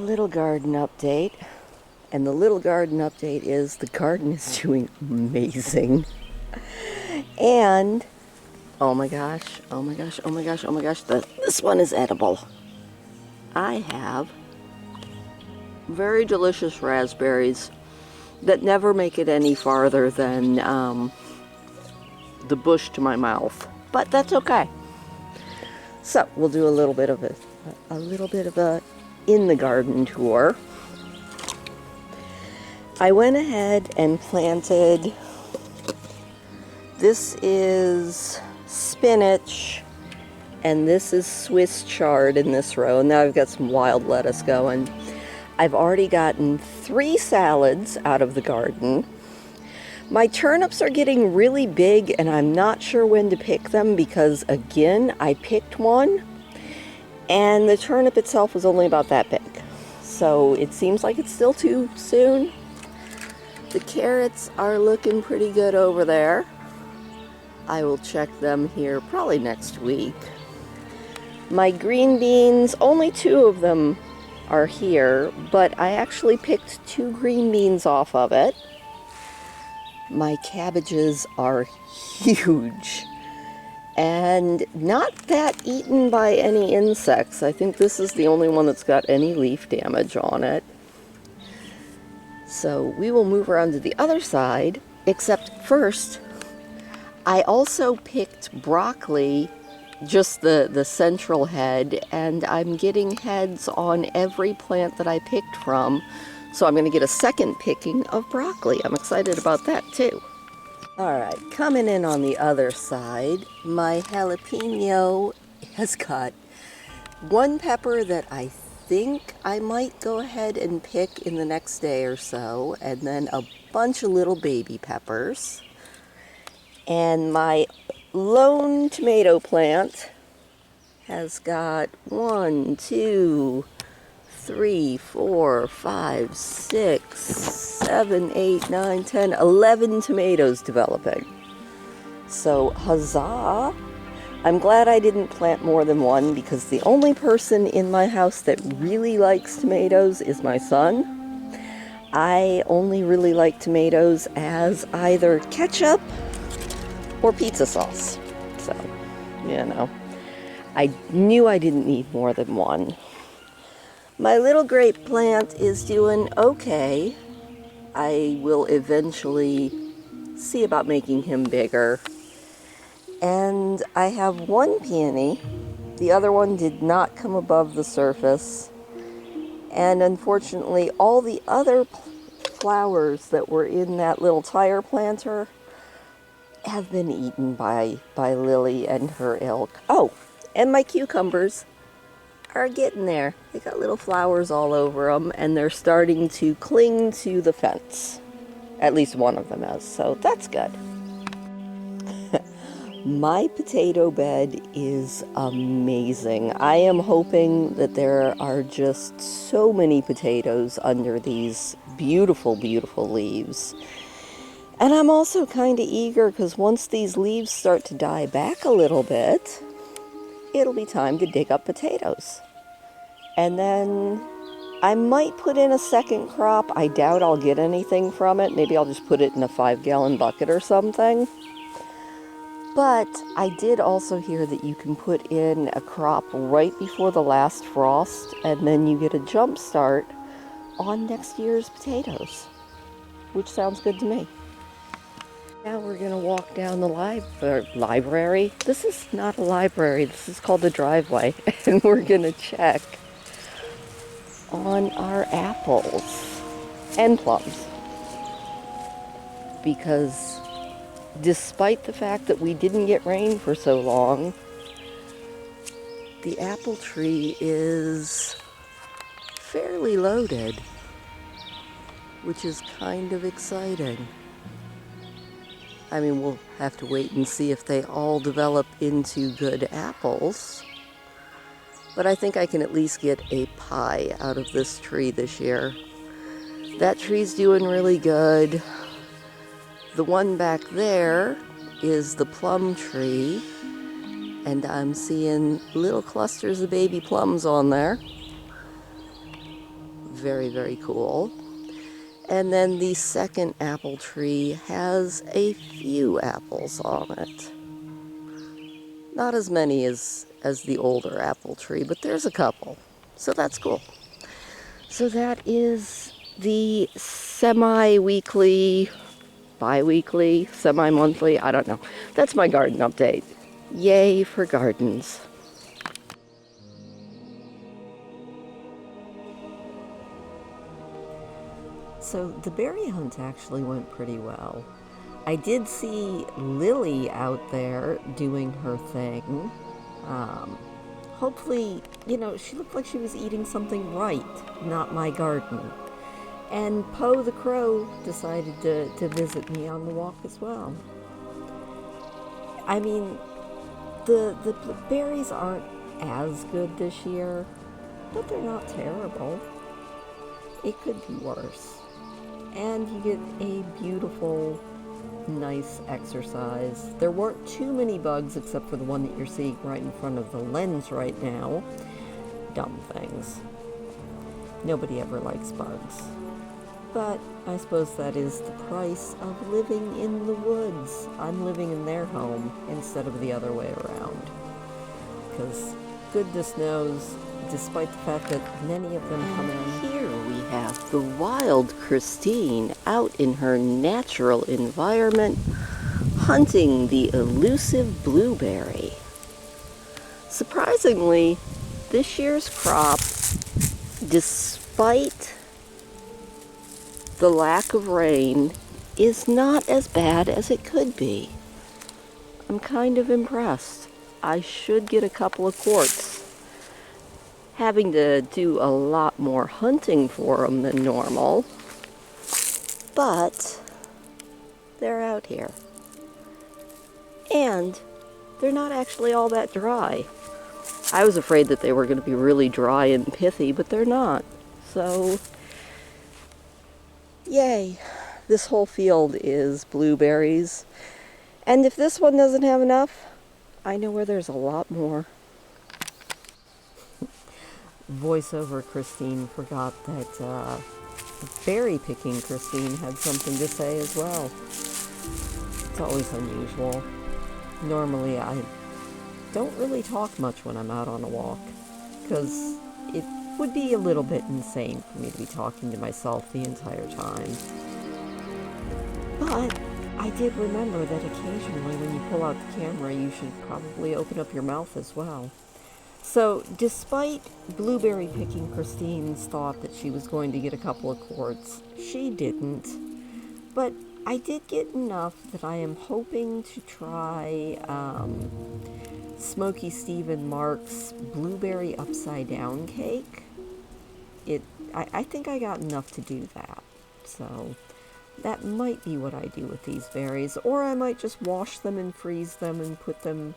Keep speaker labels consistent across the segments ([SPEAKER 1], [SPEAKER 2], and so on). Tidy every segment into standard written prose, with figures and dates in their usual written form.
[SPEAKER 1] little garden update. And the little garden update is the garden is doing amazing. And oh my gosh, oh my gosh, oh my gosh, oh my gosh, this one is edible. I have very delicious raspberries that never make it any farther than the bush to my mouth, but that's okay. So we'll do a little bit of a in the garden tour. I went ahead and planted, this is spinach, and this is Swiss chard in this row. And now I've got some wild lettuce going. I've already gotten 3 salads out of the garden. My turnips are getting really big and I'm not sure when to pick them because, again, I picked one and the turnip itself was only about that big. So it seems like it's still too soon. The carrots are looking pretty good over there. I will check them here probably next week. My green beans, only 2 of them are here, but I actually picked 2 green beans off of it. My cabbages are huge and not that eaten by any insects. I think this is the only one that's got any leaf damage on it. So we will move around to the other side, except first, I also picked broccoli, just the central head, and I'm getting heads on every plant that I picked from. So I'm going to get a second picking of broccoli. I'm excited about that too. Alright, coming in on the other side, my jalapeno has got 1 pepper that I think I might go ahead and pick in the next day or so, and then a bunch of little baby peppers. And my lone tomato plant has got 1, 2, 3, 4, 5, 6, 7, 8, 9, 10, 11 tomatoes developing. So huzzah! I'm glad I didn't plant more than 1 because the only person in my house that really likes tomatoes is my son. I only really like tomatoes as either ketchup or pizza sauce. So, you know, I knew I didn't need more than 1. My little grape plant is doing okay. I will eventually see about making him bigger. And I have 1 peony. The other one did not come above the surface. And unfortunately, all the other flowers that were in that little tire planter have been eaten by Lily and her ilk. Oh, and my cucumbers are getting there. They got little flowers all over them, and they're starting to cling to the fence. At least one of them is, so that's good. My potato bed is amazing. I am hoping that there are just so many potatoes under these beautiful, beautiful leaves. And I'm also kind of eager because once these leaves start to die back a little bit, it'll be time to dig up potatoes. And then I might put in a second crop. I doubt I'll get anything from it. Maybe I'll just put it in a 5-gallon bucket or something. But I did also hear that you can put in a crop right before the last frost, and then you get a jump start on next year's potatoes, which sounds good to me. Now we're going to walk down the library. This is not a library, this is called the driveway, and we're going to check on our apples and plums. Because despite the fact that we didn't get rain for so long, the apple tree is fairly loaded, which is kind of exciting. I mean, we'll have to wait and see if they all develop into good apples, but I think I can at least get a pie out of this tree this year. That tree's doing really good. The one back there is the plum tree, and I'm seeing little clusters of baby plums on there. very, very cool. And then the second apple tree has a few apples on it. Not as many as the older apple tree, but there's a couple. So that's cool. So that is the semi-weekly, bi-weekly, semi-monthly, I don't know. That's my garden update. Yay for gardens. So the berry hunt actually went pretty well. I did see Lily out there doing her thing. Hopefully, she looked like she was eating something right, not my garden. And Poe the crow decided to visit me on the walk as well. I mean, the berries aren't as good this year, but they're not terrible. It could be worse. And you get a beautiful, nice exercise. There weren't too many bugs except for the one that you're seeing right in front of the lens right now. Dumb things. Nobody ever likes bugs. But I suppose that is the price of living in the woods. I'm living in their home instead of the other way around. Because goodness knows, despite the fact that many of them come in. Here we have the wild Christine out in her natural environment, hunting the elusive blueberry. Surprisingly, this year's crop, despite the lack of rain, is not as bad as it could be. I'm kind of impressed. I should get a couple of quarts. Having to do a lot more hunting for them than normal, but they're out here. And they're not actually all that dry. I was afraid that they were going to be really dry and pithy, but they're not. So, yay. This whole field is blueberries. And if this one doesn't have enough, I know where there's a lot more. Voiceover Christine forgot that berry picking Christine had something to say as well. It's always unusual. Normally I don't really talk much when I'm out on a walk, because it would be a little bit insane for me to be talking to myself the entire time. But I did remember that occasionally when you pull out the camera, you should probably open up your mouth as well. So, despite blueberry picking Christine's thought that she was going to get a couple of quarts, she didn't. But I did get enough that I am hoping to try Smoky Stephen Mark's blueberry upside down cake. I think I got enough to do that. So, that might be what I do with these berries. Or I might just wash them and freeze them and put them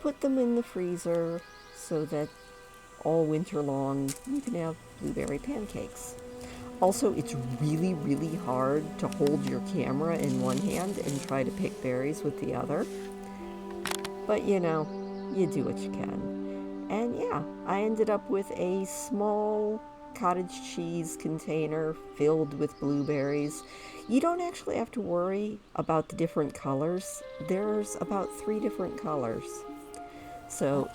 [SPEAKER 1] in the freezer, so that all winter long you can have blueberry pancakes. Also, it's really, really hard to hold your camera in one hand and try to pick berries with the other. But you do what you can. And yeah, I ended up with a small cottage cheese container filled with blueberries. You don't actually have to worry about the different colors. There's about 3 different colors. So,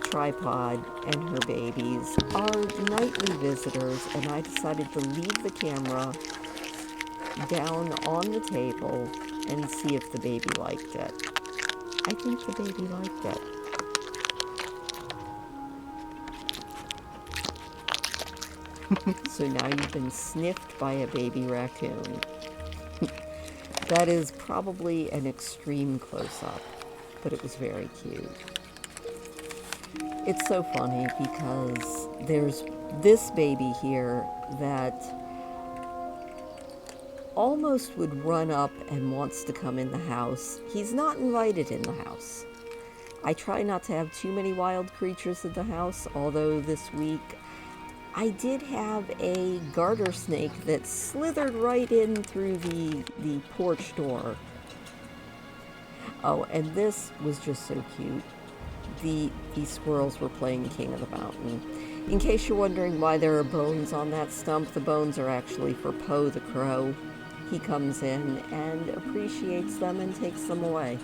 [SPEAKER 1] Tripod and her babies are nightly visitors, and I decided to leave the camera down on the table and see if the baby liked it. I think the baby liked it. So now you've been sniffed by a baby raccoon. That is probably an extreme close-up, but it was very cute. It's so funny because there's this baby here that almost would run up and wants to come in the house. He's not invited in the house. I try not to have too many wild creatures in the house, although this week I did have a garter snake that slithered right in through the porch door. Oh, and this was just so cute. The squirrels were playing King of the Mountain. In case you're wondering why there are bones on that stump, the bones are actually for Poe the crow. He comes in and appreciates them and takes them away.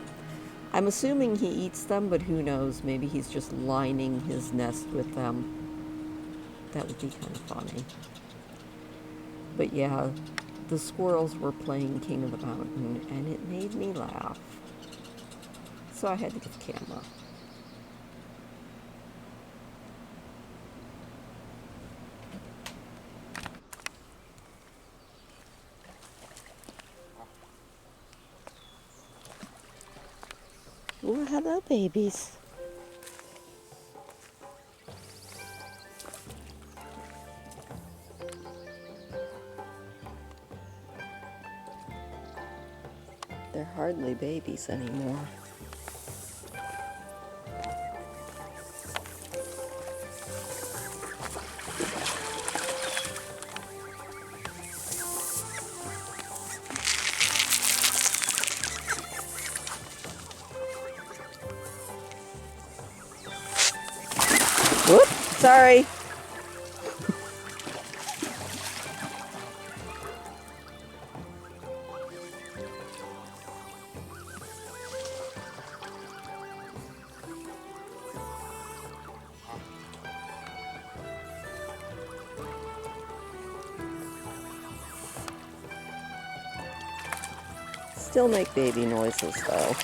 [SPEAKER 1] I'm assuming he eats them, but who knows? Maybe he's just lining his nest with them. That would be kind of funny. But yeah, the squirrels were playing King of the Mountain, and it made me laugh. So I had to get the camera. Oh, hello, babies. They're hardly babies anymore. Whoop, sorry. Still make baby noises though.